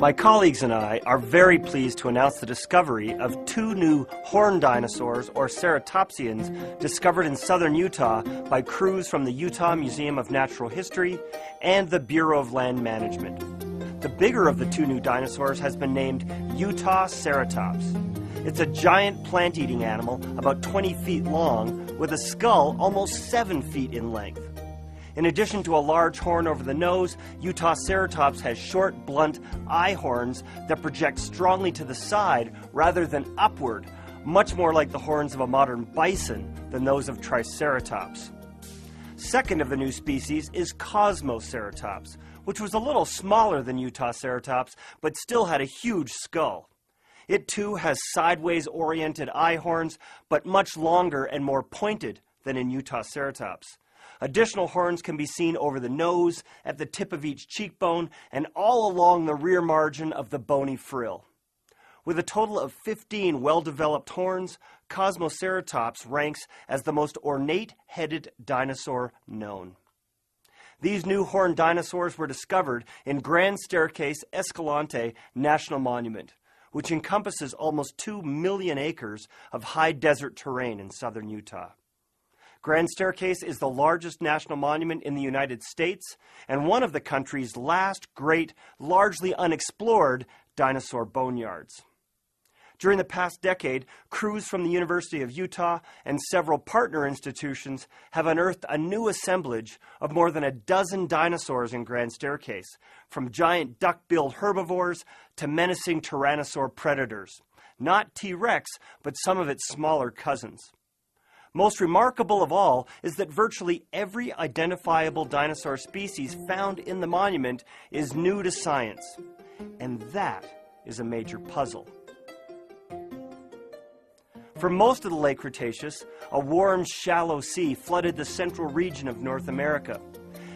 My colleagues and I are very pleased to announce the discovery of two new horned dinosaurs, or ceratopsians, discovered in southern Utah by crews from the Utah Museum of Natural History and the Bureau of Land Management. The bigger of the two new dinosaurs has been named Utah ceratops. It's a giant plant-eating animal about 20 feet long with a skull almost 7 feet in length. In addition to a large horn over the nose, Utah ceratops has short, blunt eye horns that project strongly to the side rather than upward, much more like the horns of a modern bison than those of Triceratops. Second of the new species is Cosmoceratops, which was a little smaller than Utah ceratops, but still had a huge skull. It too has sideways-oriented eye horns, but much longer and more pointed than in Utah ceratops. Additional horns can be seen over the nose, at the tip of each cheekbone, and all along the rear margin of the bony frill. With a total of 15 well-developed horns, Cosmoceratops ranks as the most ornate-headed dinosaur known. These new horned dinosaurs were discovered in Grand Staircase Escalante National Monument, which encompasses almost 2 million acres of high desert terrain in southern Utah. Grand Staircase is the largest national monument in the United States and one of the country's last great, largely unexplored dinosaur boneyards. During the past decade, crews from the University of Utah and several partner institutions have unearthed a new assemblage of more than a dozen dinosaurs in Grand Staircase, from giant duck-billed herbivores to menacing tyrannosaur predators. Not T-Rex, but some of its smaller cousins. Most remarkable of all is that virtually every identifiable dinosaur species found in the monument is new to science. And that is a major puzzle. For most of the late Cretaceous, a warm, shallow sea flooded the central region of North America.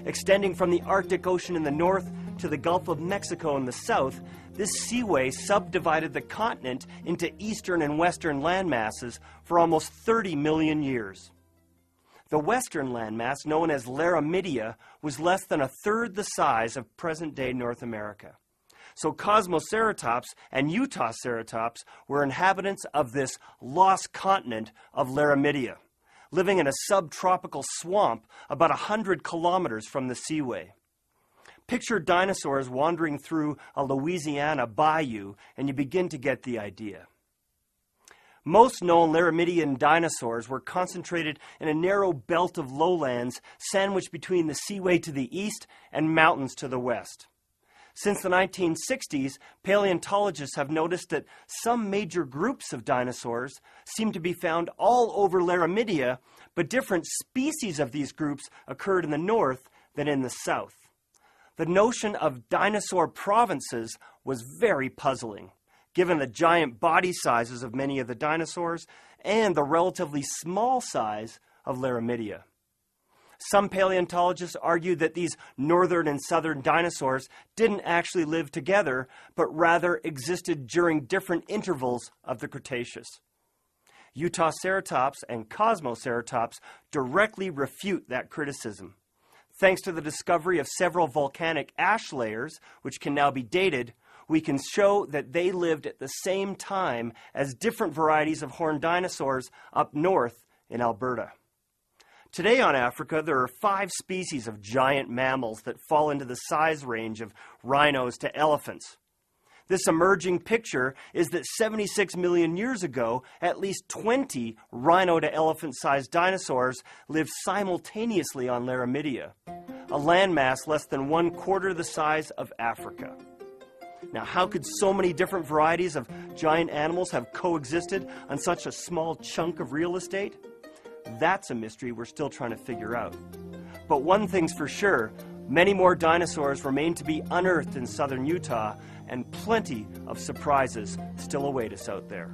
Extending from the Arctic Ocean in the north to the Gulf of Mexico in the south, this seaway subdivided the continent into eastern and western landmasses for almost 30 million years. The western landmass, known as Laramidia, was less than a third the size of present-day North America. So Cosmoceratops and Utah ceratops were inhabitants of this lost continent of Laramidia, living in a subtropical swamp about 100 kilometers from the seaway. Picture dinosaurs wandering through a Louisiana bayou, and you begin to get the idea. Most known Laramidian dinosaurs were concentrated in a narrow belt of lowlands sandwiched between the seaway to the east and mountains to the west. Since the 1960s, paleontologists have noticed that some major groups of dinosaurs seem to be found all over Laramidia, but different species of these groups occurred in the north than in the south. The notion of dinosaur provinces was very puzzling, given the giant body sizes of many of the dinosaurs and the relatively small size of Laramidia. Some paleontologists argue that these northern and southern dinosaurs didn't actually live together, but rather existed during different intervals of the Cretaceous. Utah ceratops and Cosmoceratops directly refute that criticism. Thanks to the discovery of several volcanic ash layers, which can now be dated, we can show that they lived at the same time as different varieties of horned dinosaurs up north in Alberta. Today on Africa, there are 5 species of giant mammals that fall into the size range of rhinos to elephants. This emerging picture is that 76 million years ago, at least 20 rhino to elephant-sized dinosaurs lived simultaneously on Laramidia, a landmass less than 1/4 the size of Africa. Now, how could so many different varieties of giant animals have coexisted on such a small chunk of real estate? That's a mystery we're still trying to figure out. But one thing's for sure, many more dinosaurs remain to be unearthed in southern Utah, and plenty of surprises still await us out there.